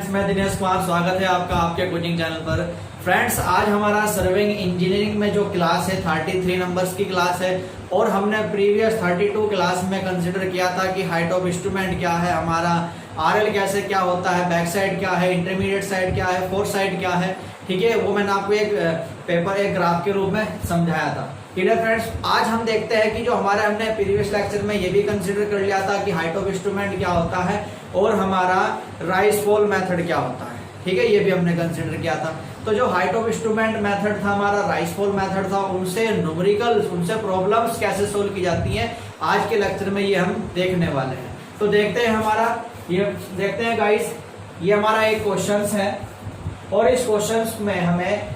Friends, मैं दिनेश कुमार, स्वागत है आपका आपके कोचिंग चैनल पर। फ्रेंड्स, आज हमारा सर्विंग इंजीनियरिंग में जो क्लास है 33 नंबर्स की क्लास है और हमने प्रीवियस 32 क्लास में कंसिडर किया था कि हाइट ऑफ इंस्ट्रूमेंट क्या है, हमारा आरएल कैसे क्या होता है, बैक साइड क्या है, इंटरमीडिएट साइड क्या है, फोर्थ साइड क्या है। ठीक है, वो मैंने आपको एक पेपर एक ग्राफ के रूप में समझाया था। ठीक है फ्रेंड्स, आज हम देखते हैं कि जो हमने प्रीवियस लेक्चर में ये भी कंसिडर कर लिया था कि हाइट ऑफ इंस्ट्रूमेंट क्या होता है और हमारा राइज फॉल मेथड क्या होता है। ठीक है, ये भी हमने कंसिडर किया था। तो जो हाइट ऑफ इंस्ट्रूमेंट मेथड था, हमारा राइज फॉल मेथड था, उनसे न्यूमेरिकल उनसे प्रॉब्लम्स कैसे सोल्व की जाती हैं, आज के लेक्चर में ये हम देखने वाले हैं। तो देखते हैं देखते हैं गाइस, ये हमारा एक क्वेश्चन है और इस क्वेश्चन में हमें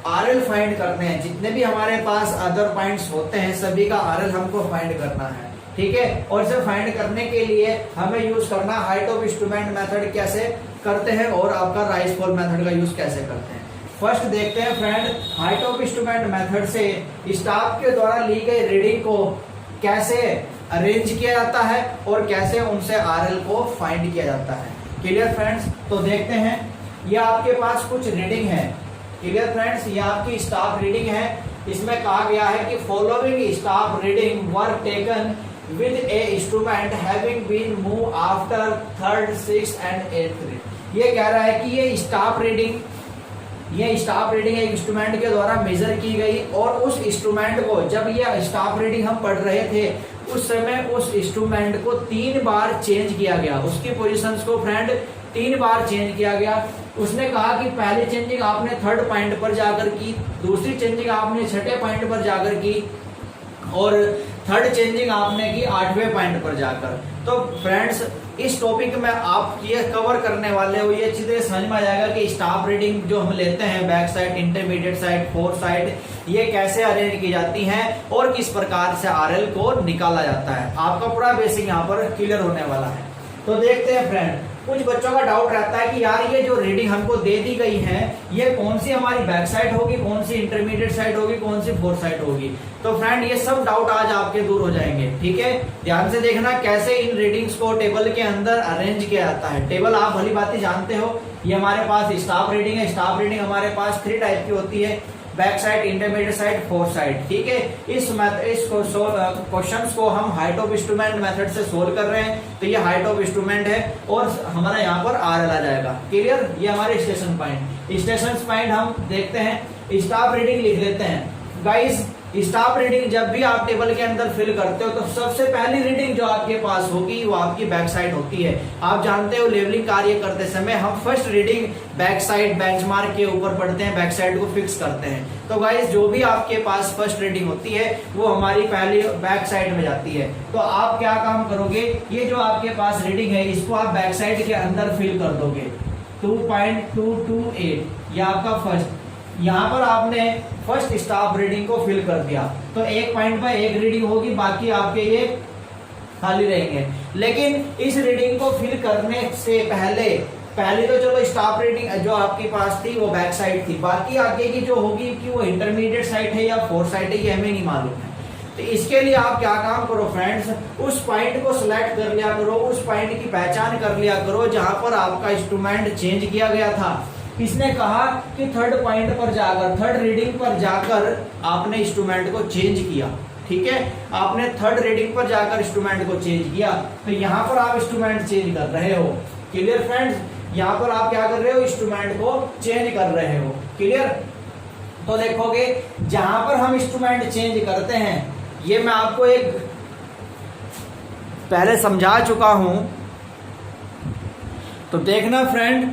आरएल फाइंड करने हैं। जितने भी हमारे पास अदर पॉइंट्स होते हैं सभी का आरएल हमको फाइंड करना है। ठीक है, और इसे फाइंड करने के लिए हमें यूज करना हाइट ऑफ इंस्ट्रूमेंट मेथड कैसे करते हैं और आपका राइज फॉल मेथड का यूज कैसे करते हैं। फर्स्ट देखते हैं friend, height of instrument method से स्टाफ के द्वारा ली गई रीडिंग को कैसे अरेंज किया जाता है और कैसे उनसे आरएल को फाइंड किया जाता है। क्लियर फ्रेंड्स, तो देखते हैं। ये आपके पास कुछ रीडिंग है। क्लियर फ्रेंड्स, ये आपकी स्टाफ रीडिंग है। इसमें कहा गया है कि following staff reading were taken with a instrument having been move after 3rd, 6th and 8th। ये कह रहा है कि ये स्टाफ रीडिंग एक इंस्ट्रूमेंट के द्वारा मेजर की गई और उस इंस्ट्रूमेंट को जब ये स्टाफ रीडिंग हम पढ़ रहे थे उस समय उस इंस्ट्रूमेंट को 3 बार चेंज किया गया। उसकी पोजीशंस को फ्रेंड 3 बार चेंज किया गया। उसने कहा कि पहली चेंजिंग आपने 3rd पॉइंट पर जाकर की, दूसरी चेंजिंग आपने 6ठे पॉइंट पर जाकर की और 3rd चेंजिंग आपने की 8वें पॉइंट पर जाकर। तो फ्रेंड्स, इस टॉपिक में आप ये कवर करने वाले हो, ये अच्छी तरह समझ में आ जाएगा कि स्टाफ रीडिंग जो हम लेते हैं back side, intermediate side, fourth side, ये कैसे अरेंज की जाती हैं और किस प्रकार से आरएल को निकाला जाता है। आपका पूरा बेसिक यहाँ पर क्लियर होने वाला है। तो देखते हैं फ्रेंड, कुछ बच्चों का डाउट रहता है कि यार ये जो रीडिंग हमको दे दी गई है ये कौन सी हमारी बैक साइड होगी, कौन सी इंटरमीडिएट साइड होगी, कौन सी फोर्थ साइड होगी। तो फ्रेंड, ये सब डाउट आज आपके दूर हो जाएंगे। ठीक है, ध्यान से देखना कैसे इन रीडिंग्स को टेबल के अंदर अरेंज किया जाता है। टेबल आप भली बात जानते हो, ये हमारे पास स्टाफ रीडिंग है। स्टाफ रीडिंग हमारे पास 3 टाइप की होती है, back side, intermediate side, fourth side. ठीक है, इस क्वेश्चंस को हम हाइट ऑफ इंस्ट्रूमेंट मेथड से सोल्व कर रहे हैं। तो ये हाइट ऑफ इंस्ट्रूमेंट है और हमारा यहाँ पर आरएल आ जाएगा। क्लियर, ये हमारे स्टेशन पॉइंट हम देखते हैं। स्टाफ रीडिंग लिख लेते हैं गाइस। स्टाफ रीडिंग जब भी आप टेबल के अंदर फिल करते हो तो सबसे पहली रीडिंग जो आपके पास होगी वो आपकी बैक साइड होती है। आप जानते हो लेवलिंग कार्य करते समय हम first reading back side benchmark के ऊपर पढ़ते हैं, बैक साइड को फिक्स करते हैं। तो गाइस, जो भी आपके पास फर्स्ट रीडिंग होती है वो हमारी पहली बैक साइड में जाती है। तो आप क्या काम करोगे, ये जो आपके पास रीडिंग है इसको आप बैक साइड के अंदर फिल कर दोगे। 2.228 ये आपका फर्स्ट, यहाँ पर आपने फर्स्ट स्टाफ रीडिंग को फिल कर दिया तो 1 पॉइंट पर 1 रीडिंग होगी, बाकी आपके ये खाली रहेंगे। लेकिन इस रीडिंग को फिल करने से पहले तो चलो स्टाफ रीडिंग जो आपके पास थी वो बैक साइड थी, बाकी आगे की जो होगी कि वो इंटरमीडिएट साइड है या फोर्थ साइड है ये हमें नहीं मालूम है। तो इसके लिए आप क्या काम करो फ्रेंड्स, उस पॉइंट को सिलेक्ट कर लिया करो, उस पॉइंट की पहचान कर लिया करो जहां पर आपका इंस्ट्रूमेंट चेंज किया गया था। इसने कहा कि 3rd पॉइंट पर जाकर, 3rd रीडिंग पर जाकर आपने इंस्ट्रूमेंट को चेंज किया। ठीक है, आपने 3rd रीडिंग पर जाकर इंस्ट्रूमेंट को चेंज किया तो यहाँ पर आप इंस्ट्रूमेंट चेंज कर रहे हो। क्लियर फ्रेंड्स, यहाँ पर आप क्या कर रहे हो, इंस्ट्रूमेंट को चेंज कर रहे हो। क्लियर, तो देखोगे जहां पर हम इंस्ट्रूमेंट चेंज करते हैं, ये मैं आपको एक पहले समझा चुका हूं। तो देखना फ्रेंड,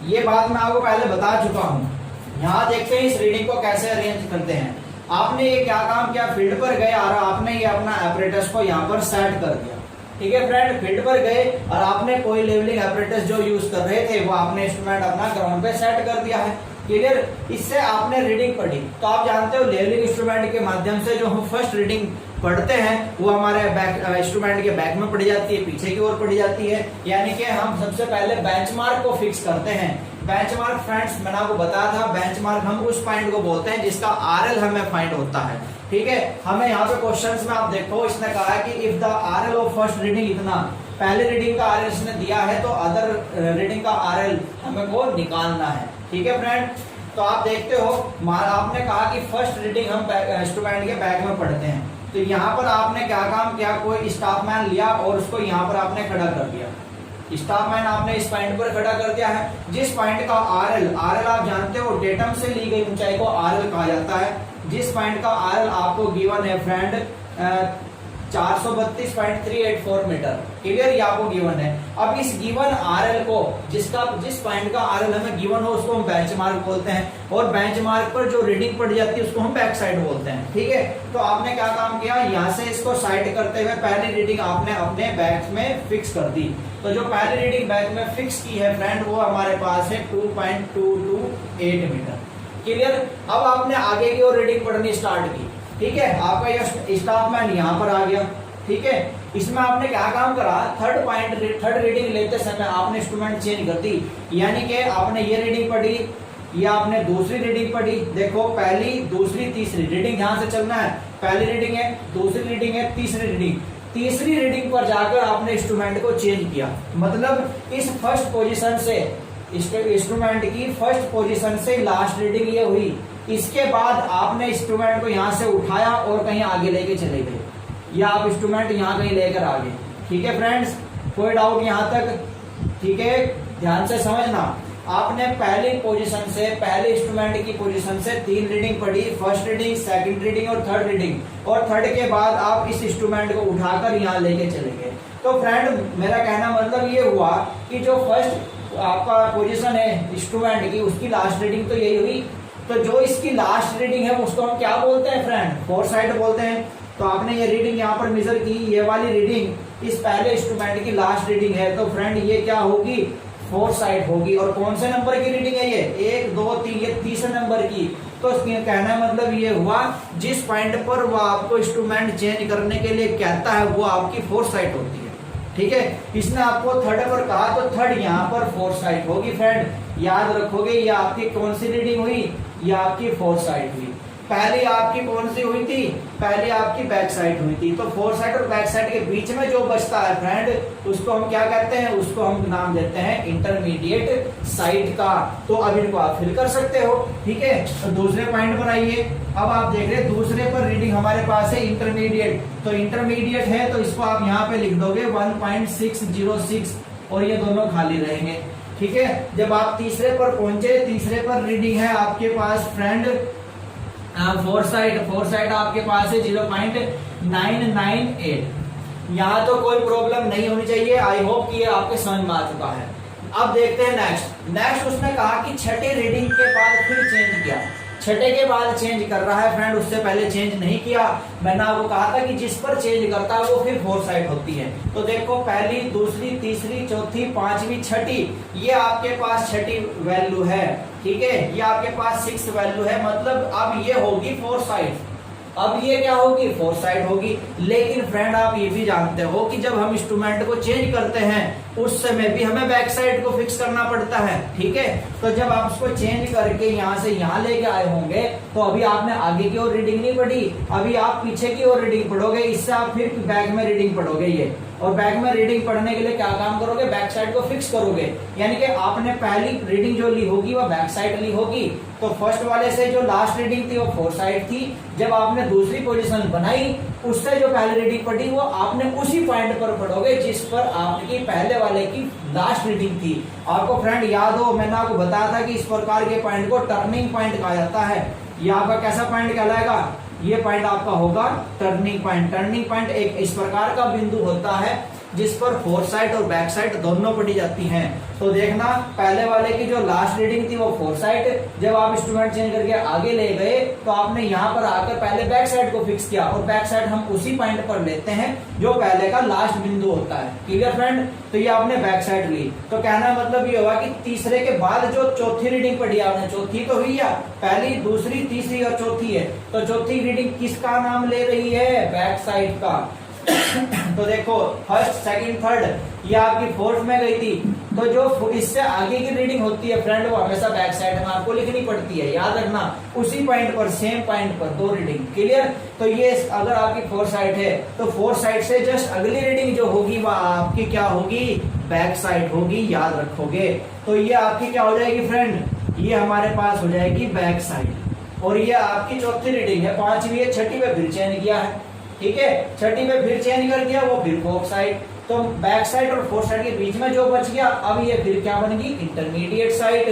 ये बात मैं आपको पहले बता चुका हूं। यहां देखते हैं इस रीडिंग को कैसे अरेंज करते हैं। आपने ये क्या काम किया, फील्ड पर गए और आपने ये अपना एपरेटस को यहाँ पर सेट कर दिया। ठीक है फ्रेंड, फील्ड पर गए और आपने कोई लेवलिंग एपरेटस जो यूज कर रहे थे वो आपने इंस्ट्रूमेंट अपना ग्राउंड पे सेट कर दिया है। क्लियर, इससे आपने रीडिंग पढ़ी। तो आप जानते हो लेवलिंग इंस्ट्रूमेंट के माध्यम से जो हम फर्स्ट रीडिंग पढ़ते हैं वो हमारे बैक इंस्ट्रूमेंट के बैक में पढ़ी जाती है, पीछे की ओर पढ़ी जाती है। यानी कि हम सबसे पहले बेंचमार्क को फिक्स करते हैं। बेंचमार्क फ्रेंड्स मैंने आपको बताया था, बेंचमार्क हम उस पॉइंट को बोलते हैं जिसका आरएल हमें फाइंड होता है। ठीक है, हमें यहाँ पे क्वेश्चंस में आप देखो इसने कहा है कि if the RL of first reading इतना, पहले रीडिंग का आरएल इसने दिया है तो अदर रीडिंग का आरएल हमें को निकालना है। ठीक है फ्रेंड, तो आप देखते हो आपने कहा कि फर्स्ट रीडिंग हम इंस्ट्रूमेंट के बैग में पढ़ते हैं, तो यहाँ पर आपने क्या काम किया, कोई स्टाफ मैन लिया और उसको यहाँ पर आपने खड़ा कर दिया। स्टाफ मैन आपने इस पॉइंट पर खड़ा कर दिया है। जिस पॉइंट का आरएल आप जानते हो डेटम से ली गई ऊंचाई को आरएल कहा जाता है। जिस पॉइंट का आरएल आपको गिवन है फ्रेंड 432.384 मीटर, क्लियर, ये आपको गिवन है। अब इस गिवन आरएल को जिस पॉइंट का आरएल हमें गिवन हो उसको हम बेंचमार्क बोलते हैं, और बेंचमार्क पर जो रीडिंग पड़ जाती है उसको हम बैक साइड बोलते हैं। ठीक है, तो आपने क्या काम किया, यहाँ से इसको साइड करते हुए पहली रीडिंग आपने अपने बैग में फिक्स कर दी। तो जो पहली रीडिंग बैग में फिक्स की है फ्रेंड वो हमारे पास है 2.228 मीटर, क्लियर। अब आपने आगे की ओर रीडिंग पढ़नी स्टार्ट की। ठीक है, आपका ये स्टाफ मैन यहाँ पर आ गया। ठीक है, इसमें आपने क्या काम करा, थर्ड रीडिंग लेते समय आपने इंस्ट्रूमेंट चेंज कर दी, यानी कि आपने ये रीडिंग पढ़ी, ये आपने दूसरी रीडिंग पढ़ी। देखो पहली, दूसरी, तीसरी रीडिंग ध्यान से चलना है। पहली रीडिंग है, दूसरी रीडिंग है, तीसरी रीडिंग। तीसरी रीडिंग पर जाकर आपने इंस्ट्रूमेंट को चेंज किया, मतलब इस फर्स्ट पोजीशन से इंस्ट्रूमेंट की फर्स्ट पोजीशन से लास्ट रीडिंग ये हुई। इसके बाद आपने इंस्ट्रूमेंट को यहाँ से उठाया और कहीं आगे लेके चले गए, या आप इंस्ट्रूमेंट यहाँ कहीं लेकर आ गए। ठीक है फ्रेंड्स, कोई डाउट यहाँ तक? ठीक है, ध्यान से समझना। आपने पहली पोजीशन से, पहले इंस्ट्रूमेंट की पोजीशन से 3 रीडिंग पढ़ी, फर्स्ट रीडिंग, सेकंड रीडिंग और थर्ड रीडिंग, और थर्ड के बाद आप इस इंस्ट्रूमेंट को उठाकर यहाँ लेके चले गए। तो फ्रेंड मेरा कहना मतलब ये हुआ कि जो फर्स्ट आपका पोजीशन है इंस्ट्रूमेंट की उसकी लास्ट रीडिंग तो यही हुई, तो जो इसकी लास्ट रीडिंग है उसको हम क्या बोलते हैं फ्रेंड, फोर साइड बोलते हैं। तो आपने ये रीडिंग यहाँ पर मेजर की, ये वाली रीडिंग इस पहले इंस्ट्रूमेंट की लास्ट रीडिंग है, तो फ्रेंड ये क्या होगी, फोर साइड होगी। और कौन से नंबर की रीडिंग है ये, 1 2 3, ये तीसरे नंबर की। तो कहना मतलब ये हुआ जिस पॉइंट पर वो आपको इंस्ट्रूमेंट चेंज करने के लिए कहता है वो आपकी फोर साइड होती है। ठीक है, इसने आपको थर्ड पर कहा तो थर्ड यहाँ पर फोर साइड होगी फ्रेंड, याद रखोगे। ये आपकी कौन सी रीडिंग हुई, ये आपकी फोर साइड हुई। पहली आपकी कौन सी हुई थी, पहली आपकी बैक साइड हुई थी। तो फोर साइड और बैक साइड के बीच में जो बचता है फ्रेंड उसको हम क्या कहते हैं, उसको हम नाम देते हैं इंटरमीडिएट साइड का। तो अब इनको आप फिल कर सकते हो। ठीक है, तो दूसरे पॉइंट पर आइए। अब आप देख रहे हैं दूसरे पर रीडिंग हमारे पास है इंटरमीडिएट, तो इंटरमीडिएट है तो इसको आप यहाँ पे लिख दोगे 1.606 और ये दोनों खाली रहेंगे। ठीक है, जब आप तीसरे पर पहुंचे, तीसरे पर रीडिंग है आपके पास फ्रेंड फोर साइड आपके पास है 0.998। यहाँ तो कोई प्रॉब्लम नहीं होनी चाहिए। आई होप कि ये आपके समझ में आ चुका है। अब देखते हैं नेक्स्ट उसने कहा कि छठी रीडिंग के बाद फिर चेंज किया। छठे के बाद चेंज कर रहा है फ्रेंड, उससे पहले चेंज नहीं किया। मैंने आपको कहा था कि जिस पर चेंज करता है वो फिर फोर साइड होती है। तो देखो पहली, दूसरी, तीसरी, चौथी, पांचवी, छठी, ये आपके पास छठी वैल्यू है। ठीक है, ये आपके पास 6 वैल्यू है, मतलब अब ये होगी फोर साइड। अब ये क्या होगी, फोर साइड होगी। लेकिन फ्रेंड आप ये भी जानते हो कि जब हम इंस्ट्रूमेंट को चेंज करते हैं उस समय भी हमें बैक साइड को फिक्स करना पड़ता है। ठीक है, तो जब आप उसको चेंज करके यहाँ से यहाँ लेके आए होंगे तो अभी आपने आगे की ओर रीडिंग नहीं पढ़ी, अभी आप पीछे की ओर रीडिंग पढ़ोगे। इससे आप फिर बैक में रीडिंग पढ़ोगे ये, और बैक में रीडिंग पढ़ने के लिए क्या काम करोगे, बैक साइड को फिक्स करोगे। यानी कि आपने पहली रीडिंग जो ली होगी वो बैक साइड ली होगी। तो फर्स्ट वाले से जो लास्ट रीडिंग थी वो फोर साइड थी। जब आपने दूसरी पोजीशन बनाई उससे जो पहली रीडिंग पढ़ी वो आपने उसी पॉइंट पर पढ़ोगे जिस पर आपकी पहले वाले की लास्ट रीडिंग थी। आपको फ्रेंड याद हो, मैंने आपको बताया था कि इस प्रकार के पॉइंट को टर्निंग पॉइंट कहा जाता है। ये आपका कैसा पॉइंट कहलाएगा, ये पॉइंट आपका होगा टर्निंग पॉइंट। टर्निंग पॉइंट एक इस प्रकार का बिंदु होता है जिस पर फोर साइड और बैक साइड दोनों पढ़ी जाती हैं। तो देखना पहले वाले की जो लास्ट रीडिंग थी वो फोर साइड, जब आप इंस्ट्रूमेंट चेंज करके आगे ले गए तो आपने यहाँ पर आकर पहले बैक साइड को फिक्स किया, और बैक साइड हम उसी पॉइंट पर लेते हैं जो पहले का लास्ट बिंदु होता है। क्लियर फ्रेंड, तो ये आपने बैक साइड ली। तो कहना मतलब ये हुआ कि तीसरे के बाद जो चौथी रीडिंग पढ़ी आपने, चौथी तो हुई है, पहली, दूसरी, तीसरी और चौथी है, तो चौथी रीडिंग किसका नाम ले रही है, बैक साइड का। तो देखो फर्स्ट, सेकंड, थर्ड ये आपकी फोर्थ में गई थी, तो जो इससे आगे की रीडिंग होती है फ्रेंड वो हमेशा बैक साइड में आपको लिखनी पड़ती है, याद रखना। उसी पॉइंट पर, सेम पॉइंट पर दो रीडिंग, क्लियर। तो ये अगर आपकी फोर साइड है तो फोर साइड से जस्ट अगली रीडिंग जो होगी वह आपकी क्या होगी, बैक साइड होगी, याद रखोगे। तो ये आपकी क्या हो जाएगी फ्रेंड, ये हमारे पास हो जाएगी बैक साइड। और ये आपकी चौथी रीडिंग है, पांचवी है, छठी पे फिर चेंज किया है, ठीक है, छठी पे फिर चेंज कर दिया, वो फिर फोर्थ साइड। तो बैक साइड और फोर्थ साइड के बीच में जो बच गया, अब ये फिर क्या बनेगी, इंटरमीडिएट साइड।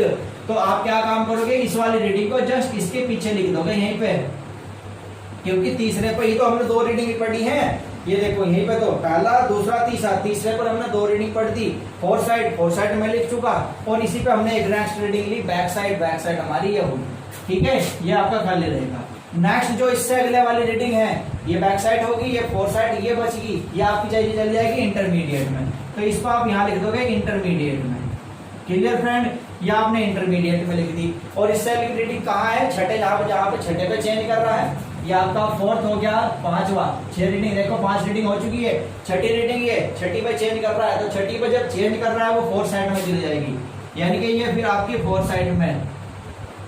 तो आप क्या काम करोगे, इस वाली रीडिंग को जस्ट इसके पीछे लिख दोगे यहीं पे, क्योंकि तीसरे पे ही तो हमने दो रीडिंग पढ़ी है। ये देखो यहीं पे तो पहला, दूसरा, तीसरा, तीसरे पर हमने दो रीडिंग पढ़ दी। फोर साइड में लिख चुका, और इसी पे हमने एक नेक्स्ट रीडिंग ली, बैक साइड हमारी ये होगी, ठीक है। ये आपका खाली रहेगा। नेक्स्ट जो इससे अगले वाली रीडिंग है, ये बैक साइड होगी, ये फोर साइड, ये बचगी, ये आपकी चल जाएगी इंटरमीडिएट में। तो इसको आप यहाँ लिख दोगे इंटरमीडिएट में, क्लियर फ्रेंड। ये आपने इंटरमीडिएट में लिख दी। और इससे अगली रीडिंग कहाँ है, छठे, जहाँ पे छठे पे चेंज कर रहा है, ये आपका फोर्थ हो गया, पांचवा, 6 रीडिंग देखो, 5 रीडिंग हो चुकी है। छठी रीडिंग ये छठी पे चेंज कर रहा है, तो छठी पे जब चेंज कर रहा है वो फोर्थ साइड में चली जाएगी, यानी कि ये फिर आपकी फोर्थ साइड में,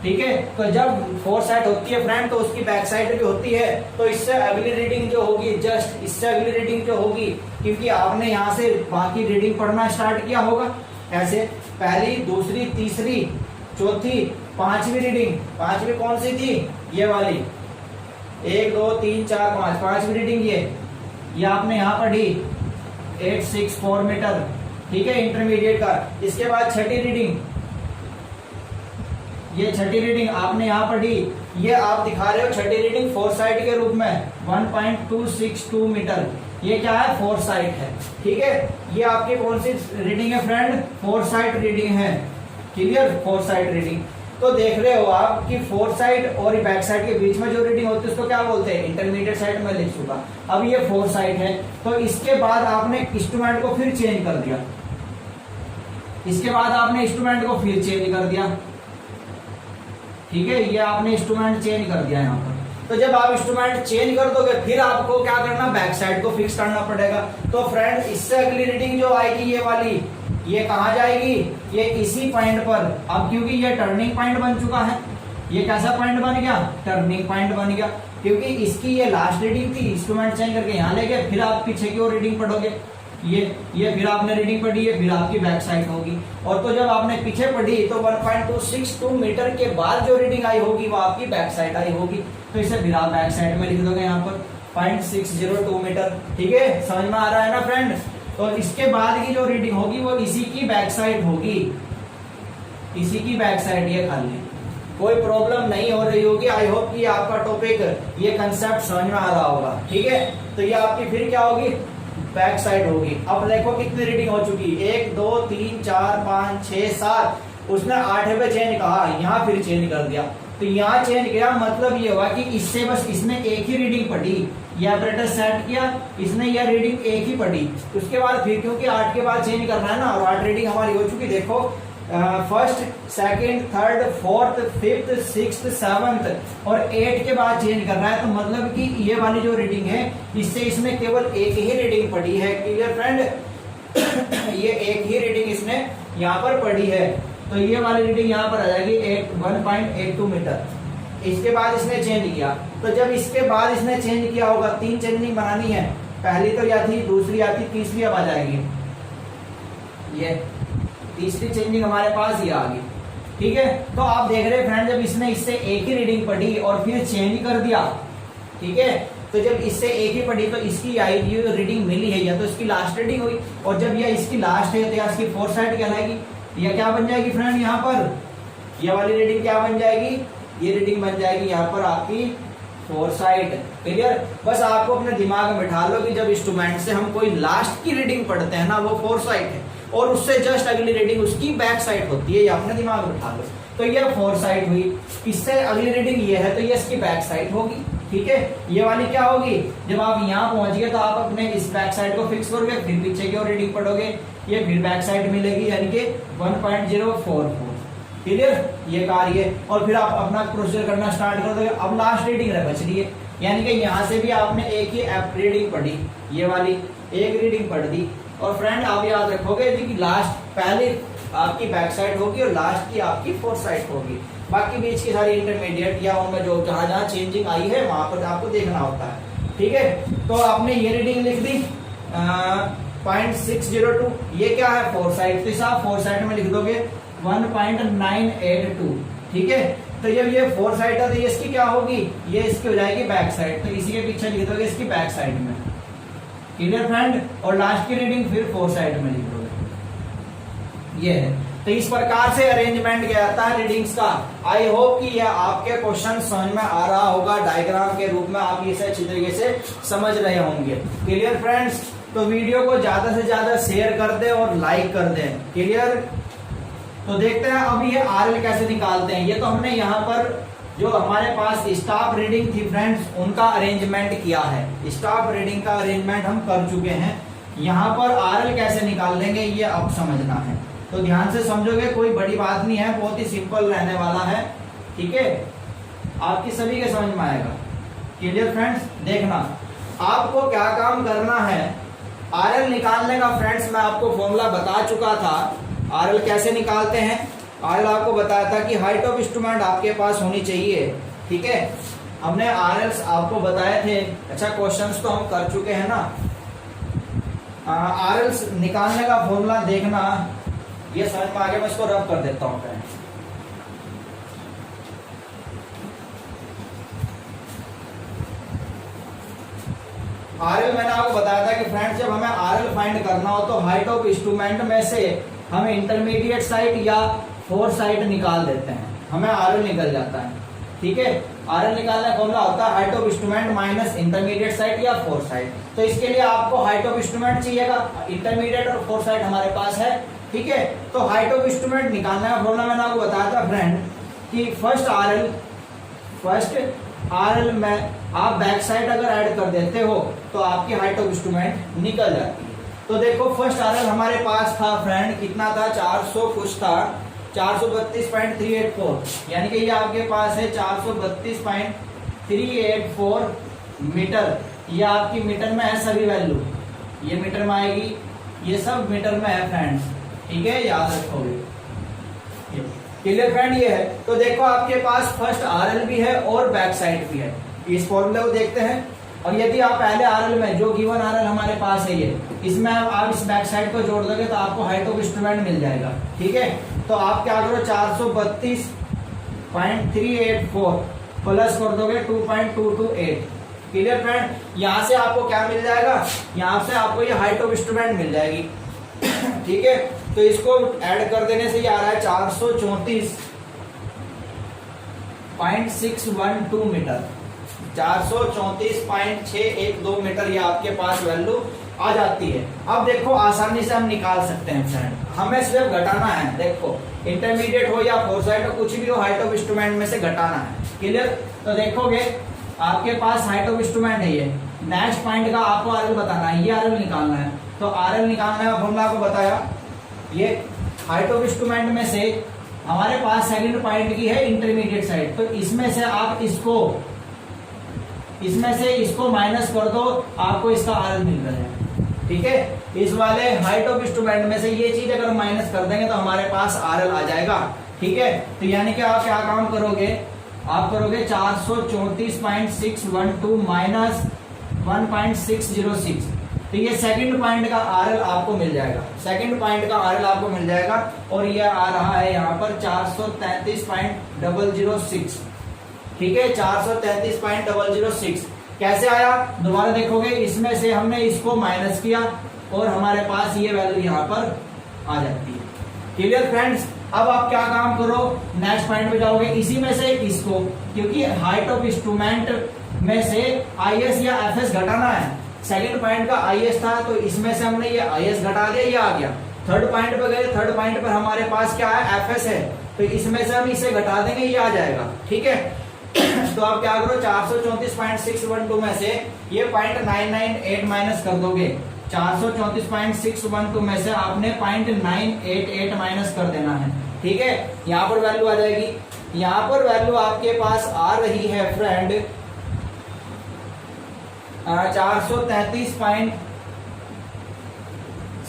ठीक है। तो जब फोर्थ साइड होती है फ्रेंड तो उसकी बैक साइड भी होती है। तो इससे अगली रीडिंग जो होगी, जस्ट इससे अगली रीडिंग जो होगी, क्योंकि आपने यहाँ से बाकी रीडिंग पढ़ना स्टार्ट किया होगा ऐसे, पहली, दूसरी, तीसरी, चौथी, पांचवी रीडिंग। पांचवी कौन सी थी, ये वाली, 1 2 3 4 5, पांचवी रीडिंग ये आपने यहाँ पढ़ी 864 मीटर, ठीक है, इंटरमीडिएट का। इसके बाद छठी रीडिंग, ये छठी रीडिंग आपने यहाँ पढ़ी, ये आप दिखा रहे हो छठी रीडिंग फोर साइड के रूप में 1.262 मीटर, ये क्या है, फोर साइड है, ठीक है। ये आपकी कौन सी रीडिंग है फ्रेंड, फोर साइड रीडिंग है, क्लियर, फोर साइड रीडिंग। तो देख रहे हो आप कि फोर साइड और बैक साइड के बीच में जो रीडिंग होती है उसको क्या बोलते हैं, इंटरमीडिएट साइड में लिख चुका। अब ये फोर साइड है, तो इसके बाद आपने इंस्ट्रूमेंट को फिर चेंज कर दिया, इसके बाद आपने इंस्ट्रूमेंट को फिर चेंज कर दिया, ठीक है। ये आपने इंस्ट्रूमेंट चेंज कर दिया यहाँ पर। तो जब आप इंस्ट्रूमेंट चेंज कर दोगे फिर आपको क्या करना, बैक साइड को फिक्स करना पड़ेगा। तो फ्रेंड इससे अगली रीडिंग जो आएगी ये वाली, ये कहाँ जाएगी, ये इसी पॉइंट पर। अब क्योंकि ये टर्निंग पॉइंट बन चुका है, ये कैसा पॉइंट बन गया, टर्निंग पॉइंट बन गया, क्योंकि इसकी ये लास्ट रीडिंग थी, इंस्ट्रूमेंट चेंज करके यहाँ ले गए, फिर आप पीछे की ओर रीडिंग पढ़ोगे, ये फिर आपने रीडिंग पढ़ी है, फिर आपकी बैक साइड होगी। और तो जब आपने पीछे पढ़ी तो 1.262 मीटर के बाद जो रीडिंग आई होगी वो आपकी बैक साइड आई होगी। तो इसे फिर आप बैक साइड में लिख दोगे यहाँ पर 0.602 मीटर, ठीक है, समझ में आ रहा है ना फ्रेंड। तो इसके बाद की जो रीडिंग होगी वो इसी की बैक साइड होगी, इसी की बैक साइड, ये खाली, कोई प्रॉब्लम नहीं हो रही होगी। आई होप कि आपका टॉपिक, ये कंसेप्ट समझ में आ रहा होगा, ठीक है। तो ये आपकी फिर क्या होगी, बैक साइड होगी। अब देखो कितनी रीडिंग हो चुकी, 1 2 3 4 5 6 7, उसने 8 पे चेंज कहा, यहाँ फिर चेंज कर दिया। तो यहाँ चेंज किया, मतलब ये हुआ कि इससे बस इसने एक ही रीडिंग पढ़ी, ये ऑपरेटर सेट किया, इसने ये रीडिंग एक ही पढ़ी। उसके बाद फिर क्योंकि 8 के बाद चेंज करना है ना, और 8 रीडिंग हमारी हो चुकी, देखो first, second, third, fourth, fifth, sixth, seventh और 8 के बाद चेंज कर रहा है। तो मतलब कि ये वाली जो रीडिंग है इससे इसने केवल एक ही रीडिंग पढ़ी है, क्लियर फ्रेंड। ये एक ही रीडिंग इसने यहाँ पर पढ़ी है, तो ये वाली रीडिंग यहाँ पर आ जाएगी 1.82 मीटर। इसके बाद इसने चेंज किया, तो जब इसके बाद इसने चेंज किया होगा, 3 चेंजिंग बनानी है, पहली तो या थी, दूसरी या थी, तीसरी अब आ जाएगी, ये तीसरी चेंजिंग हमारे पास ये आ गई, ठीक है। तो आप देख रहे हैं फ्रेंड, जब इसने इससे एक ही रीडिंग पढ़ी और फिर चेंज कर दिया, ठीक है, तो जब इससे एक ही पढ़ी तो इसकी आई जो रीडिंग मिली है या तो इसकी लास्ट रीडिंग हुई, और जब यह इसकी लास्ट है तो या इसकी फोर्थ साइड कहलाएगी। यह क्या बन जाएगी फ्रेंड, यहाँ पर यह वाली रीडिंग क्या बन जाएगी, ये रीडिंग बन जाएगी यहाँ पर आपकी फोर साइड, क्लियर। बस आपको अपने दिमाग में बिठा लो कि जब इंस्ट्रूमेंट से हम कोई लास्ट की रीडिंग पढ़ते हैं ना, वो फोर साइड है, और उससे जस्ट अगली रीडिंग उसकी बैक साइड होती है, ये अपने दिमाग में बिठा लो। तो ये फोर साइड हुई, इससे अगली रीडिंग ये है तो ये इसकी बैक साइड होगी, ठीक है। ये वाली क्या होगी, जब आप यहाँ पहुंच गए तो आप अपने इस बैक साइड को फिक्स करोगे, फिर पीछे की ओर रीडिंग पढ़ोगे, ये फिर बैक साइड मिलेगी, यानी कि 1.044, क्लियर, ये कार्य। और फिर आप अपना प्रोसीजर करना स्टार्ट कर दोगे। अब लास्ट रीडिंग बच रही है, यानी कि यहाँ से भी आपने एक ही रीडिंग पढ़ी, ये वाली एक रीडिंग पढ़ दी, और फ्रेंड आप याद रखोगे कि लास्ट पहले आपकी बैक साइड होगी और लास्ट की आपकी फोर्थ साइड होगी। बाकी बीच की सारी इंटरमीडिएट या उनमें जो जहां जहां चेंजिंग आई है वहां पर आपको देखना होता है। ठीक है, तो आपने ये रीडिंग लिख दी 0.602, ये क्या है फोर साइड, तो इस आप फोर साइड में लिख दोगे 1.982। ठीक है, तो जब ये फोर साइड है तो ये इसकी क्या होगी, ये इसकी हो जाएगी बैक साइड, तो इसी के पीछे लिख दोगे इसकी बैक साइड में। क्लियर फ्रेंड, और लास्ट की रीडिंग फिर फोर साइड में लिख दोगे। ये है, तो इस प्रकार से अरेंजमेंट किया जाता है रीडिंग्स का। आई होप कि यह आपके क्वेश्चन समझ में आ रहा होगा, डायग्राम के रूप में आप इसे अच्छी तरीके से समझ रहे होंगे। क्लियर फ्रेंड्स, तो वीडियो को ज्यादा से ज्यादा शेयर कर दें और लाइक कर दें। क्लियर, तो देखते हैं अब ये आरएल कैसे निकालते हैं। ये तो हमने यहाँ पर जो हमारे पास स्टाफ रीडिंग थी फ्रेंड्स, उनका अरेंजमेंट किया है। स्टाफ रीडिंग का अरेंजमेंट हम कर चुके हैं। यहाँ पर आरएल कैसे निकाल लेंगे ये अब समझना है, तो ध्यान से समझोगे, कोई बड़ी बात नहीं है, बहुत ही सिंपल रहने वाला है। ठीक है, आपकी सभी के समझ में आएगा। क्लियर फ्रेंड्स, देखना आपको क्या काम करना है। आरएल निकालने का फ्रेंड्स मैं आपको फॉर्मूला बता चुका था। आरएल कैसे निकालते हैं, आरएल आपको बताया था कि हाइट ऑफ इंस्ट्रूमेंट आपके पास होनी चाहिए। ठीक है, हमने आरएल आपको बताए थे। अच्छा, क्वेश्चंस तो हम कर चुके हैं ना। आरएल निकालने का फॉर्मूला देखना, ये समझ में आगे मैं इसको रब कर देता हूं। आरएल मैंने आपको बताया था कि फ्रेंड्स जब हमें आरएल फाइंड करना हो तो हाइट ऑफ इंस्ट्रूमेंट में से हम इंटरमीडिएट साइड या फोर साइड निकाल देते हैं, हमें आरएल निकल जाता है। ठीक है, आरएल निकालने का फॉर्मूला होता है height of instrument minus intermediate side या फोर साइड। तो इसके लिए आपको हाइट ऑफ इंस्ट्रूमेंट चाहिएगा, इंटरमीडिएट और फोर साइड हमारे पास है। ठीक है, तो हाइट ऑफ इंस्ट्रूमेंट निकालने का फॉर्मूला मैंने आपको बताया था फ्रेंड कि फर्स्ट आरएल में आप बैक साइड अगर ऐड कर देते हो तो आपकी हाइट ऑफ इंस्ट्रूमेंट निकल जाती है। तो देखो फर्स्ट आरएल हमारे पास था फ्रेंड, कितना था, 400 कुछ था, 432.384, यानी कि ये आपके पास है 432.384 मीटर। ये आपकी मीटर में है सभी वैल्यू, ये मीटर में आएगी, ये सब मीटर में है फ्रेंड्स। ठीक है, याद रखोगे। क्लियर फ्रेंड, ये है। तो देखो आपके पास फर्स्ट आरएल भी है और बैक साइड भी है। इस फॉर्मूले को देखते हैं, और यदि आप पहले आरएल में जो गिवन आरएल हमारे पास है ये, इसमें आप इस बैक साइड को जोड़ दोगे तो आपको हाइट ऑफ इंस्ट्रूमेंट मिल जाएगा। ठीक है, तो आप क्या करो, 432.384 प्लस कर दोगे 2.228। क्लियर फ्रेंड, यहाँ से आपको क्या मिल जाएगा, यहाँ से आपको ये हाइट ऑफ इंस्ट्रूमेंट मिल जाएगी। ठीक है, तो इसको ऐड कर देने से ये आ रहा है 434.612 मीटर, 434.612 मीटर ये आपके पास वैल्यू आ जाती है। अब देखो आसानी से हम निकाल सकते हैं फ्रेंड, हमें सिर्फ घटाना है। देखो इंटरमीडिएट हो या फोर साइड हो, कुछ भी हो, हाइट ऑफ इंस्ट्रूमेंट में से घटाना है। क्लियर, तो देखोगे आपके पास हाइट ऑफ इंस्ट्रूमेंट है ये, नेक्स्ट पॉइंट का आपको आरएल बताना है, ये आरएल निकालना है। तो आरएल निकालने का फॉर्मूला आपको बताया, ये हाइट ऑफ इंस्ट्रूमेंट में से हमारे पास सेकंड पॉइंट की है इंटरमीडिएट साइड, तो इसमें से आप इसको माइनस कर दो, आपको इसका आरएल मिल रहा है। ठीक है, इस वाले हाइट ऑफ इंस्ट्रूमेंट में से ये चीज अगर माइनस कर देंगे तो हमारे पास आरएल आ जाएगा। ठीक है, तो यानी कि आप क्या काम करोगे, आप करोगे 434.612 माइनस 1.606, तो ये सेकंड पॉइंट का आरएल आपको मिल जाएगा। सेकंड पॉइंट का आरएल आपको मिल जाएगा, और ये आ रहा है यहाँ पर 433.006। ठीक है, 433.006 कैसे आया, दोबारा देखोगे, इसमें से हमने इसको माइनस किया और हमारे पास ये वैल्यू यहाँ पर आ जाती है। क्लियर फ्रेंड्स, अब आप क्या काम करो, नेक्स्ट पॉइंट पे जाओगे, इसी में से इसको, क्योंकि हाइट ऑफ इंस्ट्रूमेंट में से आईएस या एफएस घटाना है। सेकंड पॉइंट का आईएस था, तो इसमें से हमने ये आईएस घटा दिया, ये आ गया। थर्ड पॉइंट पे गए, थर्ड पॉइंट पर हमारे पास क्या है, एफएस है, तो इसमें से हम इसे घटा देंगे, ये आ जाएगा। ठीक है, तो आप क्या करो, 434.612 में से ये 0.998 माइनस कर दोगे, 434.612 में से आपने 0.988 माइनस कर देना है। ठीक है, यहाँ पर वैल्यू आ जाएगी। यहाँ पर वैल्यू आपके पास आ रही है फ्रेंड 433.612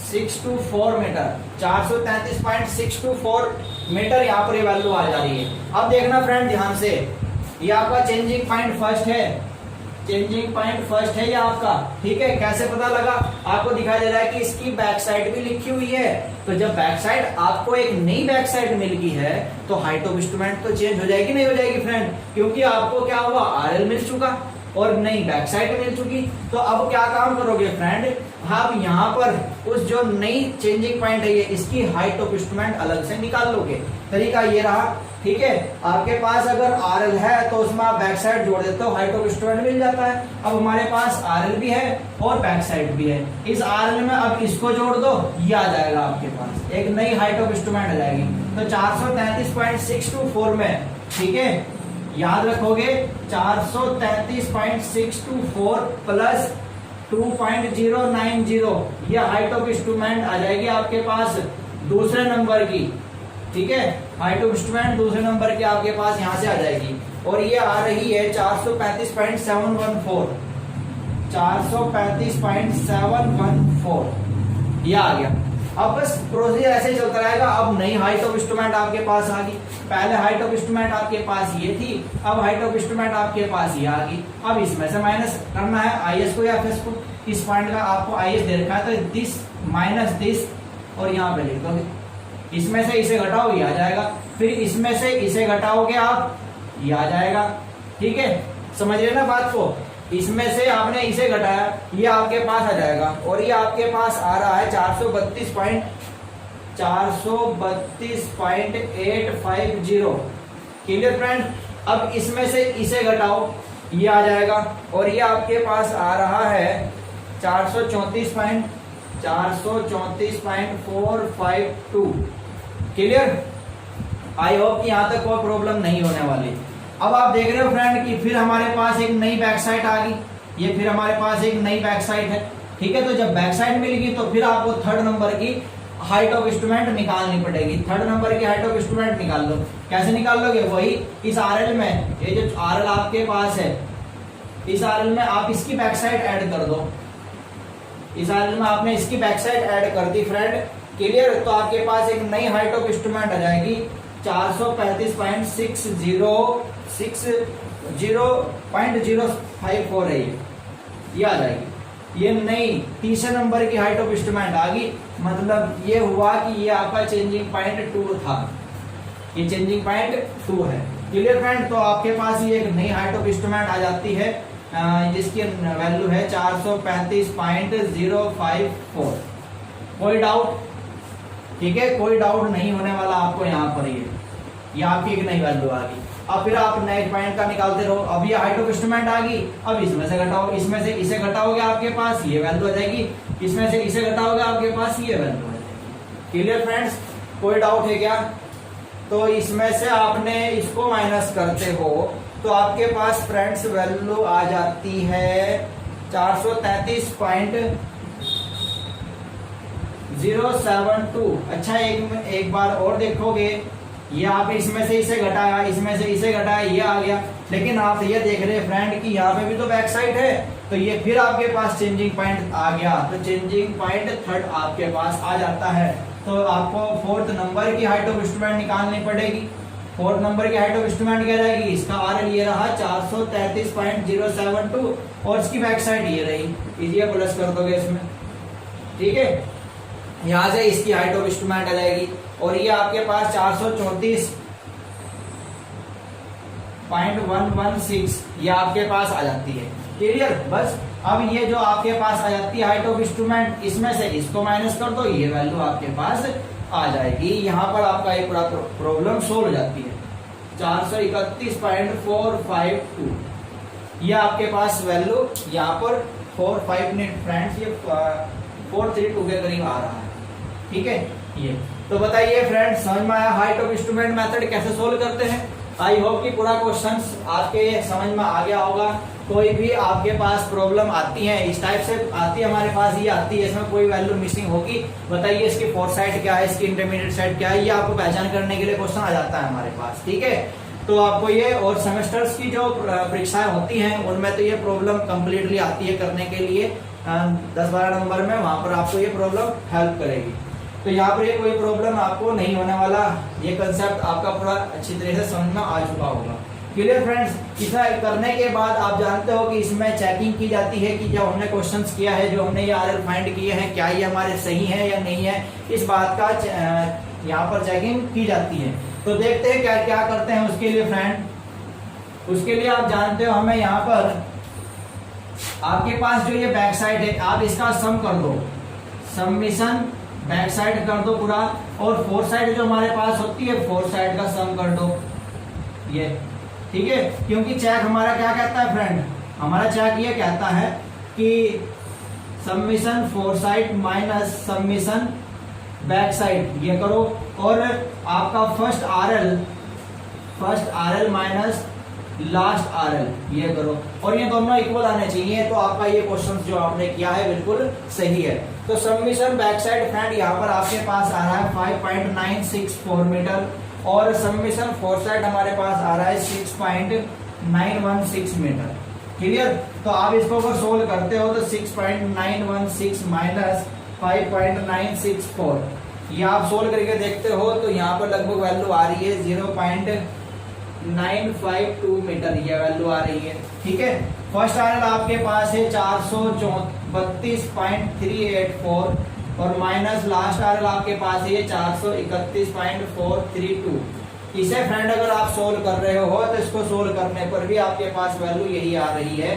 624 मीटर, 433.624 मीटर यहाँ पर ये वैल्यू आ जा रही है। अब देखना फ्रेंड ध्यान से, ये आपका चेंजिंग पॉइंट फर्स्ट है, चेंजिंग पॉइंट फर्स्ट है ये आपका, ठीक है। कैसे पता लगा? आपको दिखाई दे रहा है कि इसकी बैक साइड भी लिखी हुई है। तो जब बैक साइड आपको एक नई बैक साइड मिल गई है तो हाइट ऑफ इंस्ट्रूमेंट तो चेंज हो जाएगी, नहीं हो जाएगी फ्रेंड? क्योंकि आपको क्या हुआ, आरएल मिल चुका और नई बैक साइड मिल चुकी। तो अब क्या काम करोगे फ्रेंड, आप यहाँ पर उस जो नई चेंजिंग पॉइंट है ये, इसकी हाइट ऑफ इंस्ट्रूमेंट अलग से निकाल लोगे। तरीका ये रहा, ठीक है। आपके पास अगर आरएल है तो उसमें आप बैक साइड जोड़ देते हो, हाइट ऑफ इंस्ट्रूमेंट मिल जाता है। अब हमारे पास आरएल भी है और बैक साइड भी है, इस आरएल में अब इसको जोड़ दो, ये आ जाएगा आपके पास, एक नई हाइट ऑफ इंस्ट्रूमेंट आ जाएगी। तो 433.624 में, ठीक है, याद रखोगे 433.624 प्लस 2.090, ये हाइट ऑफ इंस्ट्रूमेंट आ जाएगी आपके पास दूसरे नंबर की, ठीक है। हाइट ऑफ इंस्ट्रूमेंट दूसरे नंबर की आपके पास यहां से आ जाएगी और ये आ रही है 435.714, 435.714, ये आ गया। अब बस प्रोसीजर ऐसे ही चलता रहेगा। अब नई हाइट ऑफ इंस्ट्रूमेंट आपके पास आ गई, पहले हाइट ऑफ इंस्ट्रूमेंट आपके पास ये थी, अब हाइट ऑफ इंस्ट्रूमेंट आपके पास ये आ गई। अब इसमें से माइनस करना है आईएस को या एफएस को। इस पॉइंट का आपको आईएस दे रखा है तो दिस माइनस दिस और यहाँ पे लिख दोगे। इसमें से इसे घटाओ, ये आ जाएगा, फिर इसमें से इसे घटाओगे आप, ये आ जाएगा, ठीक है। समझ रहे ना बात को? इसमें से आपने इसे घटाया, ये आपके पास आ जाएगा और ये आपके पास आ रहा है 432.850। Clear friend? अब इसमें से इसे घटाओ, ये आ जाएगा और ये आपके पास आ रहा है 434.452। क्लियर? आई होप कि यहां तक कोई प्रॉब्लम नहीं होने वाली। अब आप देख रहे हो फ्रेंड कि फिर हमारे पास एक नई बैक साइड आ गई, ये फिर हमारे पास एक नई बैक साइड है, ठीक है। तो जब बैक साइड मिल गई तो फिर आपको थर्ड नंबर की हाइट ऑफ इंस्ट्रूमेंट निकालनी पड़ेगी। थर्ड नंबर की हाइट ऑफ इंस्ट्रूमेंट निकाल लो। कैसे निकाल लोगे? वही इस आरएल में, ये जो आरएल आपके पास है, इस आरएल में आप इसकी बैक साइड ऐड कर दो। इस आरएल में आपने इसकी बैक साइड ऐड कर दी फ्रेंड। क्लियर? तो आपके पास एक नई हाइट ऑफ इंस्ट्रूमेंट आ जाएगी 435.60.054 है, ये आ जाएगी। ये नई तीसरे नंबर की हाइट ऑफ इंस्ट्रूमेंट आ गई। मतलब ये हुआ कि ये आपका चेंजिंग पॉइंट 2 था, ये चेंजिंग पॉइंट 2 है। Clear friend? तो आपके पास ये एक नई हाइट ऑफ इंस्ट्रूमेंट आ जाती है जिसकी वैल्यू है 435.054। कोई डाउट? ठीक है, कोई डाउट नहीं होने वाला आपको यहाँ पर। ये आपकी एक नई वैल्यू आ गई। अब फिर आप नए पॉइंट का निकालते रहो। अब ये हाइट ऑफ इंस्ट्रूमेंट आ गई, अब इसमें से घटाओ, इसमें से इसे घटाओगे आपके पास ये वैल्यू आ जाएगी, इसमें से इसे घटाओगे आपके पास ये वैल्यू आ जाएगी। Clear friends? कोई डाउट है क्या? तो इसमें से आपने इसको माइनस करते हो तो आपके पास फ्रेंड्स वैल्यू आ जाती है 433.072। अच्छा, एक बार और देखोगे, ये आप इसमें से इसे घटाया, इसमें से इसे घटाया, ये आ गया। लेकिन आप ये देख रहे हैं फ्रेंड कि यहाँ पे भी तो बैक साइड है, तो ये फिर आपके पास चेंजिंग पॉइंट आ गया। तो चेंजिंग पॉइंट थर्ड आपके पास आ जाता है। तो आपको फोर्थ नंबर की हाइट ऑफ इंस्ट्रूमेंट निकालनी पड़ेगी। फोर्थ नंबर की हाइट ऑफ इंस्ट्रूमेंट क्या रहेगी? इसका आरएल ये रहा 433.072 और इसकी बैक साइड ये रही, इजी प्लस कर दोगे इसमें, ठीक है। यहाँ से इसकी हाइट ऑफ इंस्ट्रूमेंट आ जाएगी और ये आपके पास 434.116 ये आपके पास आ जाती है। क्लियर? बस अब ये जो आपके पास आ जाती है हाइट ऑफ इंस्ट्रूमेंट, इसमें से इसको माइनस कर दो, ये वैल्यू आपके पास आ जाएगी। यहाँ पर आपका एक पूरा प्रॉब्लम सोल्व हो जाती है। 431.452 ये आपके पास वैल्यू यहाँ पर 45 मिनट फ्रेंड्स, ये 432 के करीब आ रहा है, ठीक है। ये तो बताइए फ्रेंड्स, समझ में आया हाइट ऑफ इंस्ट्रूमेंट मेथड कैसे सोल्व करते हैं? आई होप कि पूरा क्वेश्चंस आपके समझ में आ गया होगा। कोई भी आपके पास प्रॉब्लम आती है इस टाइप से आती है, हमारे पास ये आती है, इसमें कोई वैल्यू मिसिंग होगी, बताइए इसकी फोर्थ साइड क्या है, इसकी इंटरमीडिएट साइड क्या है, ये आपको पहचान करने के लिए क्वेश्चन आ जाता है हमारे पास, ठीक है। तो आपको ये और सेमेस्टर्स की जो परीक्षाएं होती हैं उनमें तो ये प्रॉब्लम कंप्लीटली आती है करने के लिए, 10-12 नंबर में, वहां पर आपको ये प्रॉब्लम हेल्प करेगी। तो यहाँ पर ये कोई प्रॉब्लम आपको नहीं होने वाला, ये कंसेप्ट आपका पूरा अच्छी तरह से समझ में आ चुका होगा। Clear friends. इतना करने के बाद आप जानते हो कि इसमें चेकिंग की जाती है कि जो हमने क्वेश्चंस किया है, जो हमने ये आरएल फाइंड किए हैं, क्या ये हमारे सही है या नहीं है, इस बात का यहाँ पर चेकिंग की जाती है। तो देखते हैं क्या क्या करते हैं उसके लिए फ्रेंड। उसके लिए आप जानते हो हमें यहाँ पर आपके पास जो ये बैक साइड है, आप इसका सम कर दो, समिशन बैक साइड कर दो पूरा, और फोर साइड जो हमारे पास होती है, फोर साइड का सम कर दो ये, ठीक है। क्योंकि चेक हमारा क्या कहता है फ्रेंड, हमारा चेक ये कहता है कि summation four side minus summation back side, ये करो, और आपका first RL minus last RL, ये करो, और ये दोनों इक्वल आने चाहिए। तो आपका ये क्वेश्चन जो आपने किया है बिल्कुल सही है। तो समिशन बैक साइड फ्रेंड यहाँ पर आपके पास आ रहा है 5.964 मीटर, और समिशन फोर साइड हमारे पास आ रहा है 6.916 मीटर। क्लियर। तो आप इसको अगर सोल्व करते हो तो 6.916 माइनस 5.964, ये आप सोल्व करके देखते हो तो यहाँ पर लगभग वैल्यू आ रही है 0.952 मीटर, ये वैल्यू आ रही है, ठीक है। फर्स्ट आरएल आपके पास है 432.384, और माइनस लास्ट आरएल आपके पास है 431.432। इसे फ्रेंड अगर आप सोल्व कर रहे हो तो इसको सोल्व करने पर भी आपके पास वैल्यू यही आ रही है,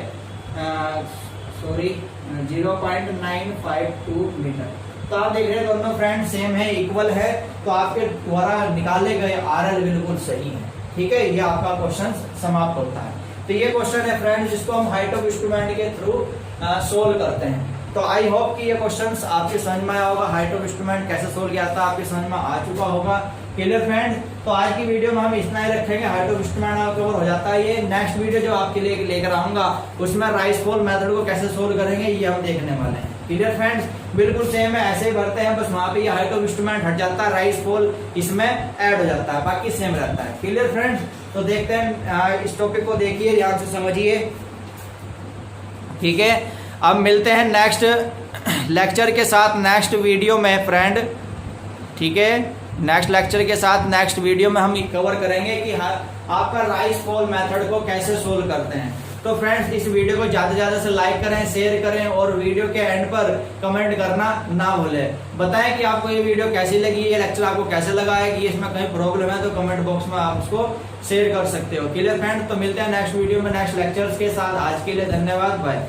0.952 मीटर। तो आप देख रहे हैं दोनों फ्रेंड सेम है, इक्वल है, तो आपके द्वारा निकाले गए आरएल बिल्कुल सही है, ठीक है। ये आपका क्वेश्चन समाप्त होता है। तो ये क्वेश्चन है फ्रेंड जिसको हम हाइट ऑफ इंस्ट्रूमेंट के थ्रू सोल्व करते हैं। तो आई होप कि ये क्वेश्चंस आपके समझ में आया होगा, हाइट ऑफ इंस्ट्रूमेंट कैसे सोल्व किया था आपके समझ में आ चुका होगा। Clear friend. तो आज की वीडियो में हम इतना ही रखेंगे, हाइट ऑफ इंस्ट्रूमेंट कवर हो जाता है। ये नेक्स्ट वीडियो जो आपके लिए लेकर आऊंगा उसमें राइस फॉल मेथड को कैसे सोल्व करेंगे ये हम देखने वाले हैं। Clear friends. बिल्कुल सेम है, ऐसे ही भरते हैं, बस वहां पे ये हाइट ऑफ इंस्ट्रूमेंट हट जाता है, राइस फॉल इसमें ऐड हो जाता है, बाकी सेम रहता है। Clear friends. तो देखते हैं, इस टॉपिक को देखिए, ध्यान से समझिए, ठीक है। अब मिलते हैं नेक्स्ट लेक्चर के साथ नेक्स्ट वीडियो में फ्रेंड, ठीक है। नेक्स्ट लेक्चर के साथ नेक्स्ट वीडियो में हम कवर करेंगे कि आपका राइस फॉल मेथड को कैसे सोल्व करते हैं। तो फ्रेंड्स इस वीडियो को ज्यादा से ज्यादा से लाइक करें, शेयर करें, और वीडियो के एंड पर कमेंट करना ना भूलें। बताएं कि आपको ये वीडियो कैसी लगी, ये लेक्चर आपको कैसे लगा है, कि इसमें कहीं प्रॉब्लम है तो कमेंट बॉक्स में आप उसको शेयर कर सकते हो। Clear friend. तो मिलते हैं नेक्स्ट वीडियो में नेक्स्ट लेक्चर्स के साथ। आज के लिए धन्यवाद, बाय।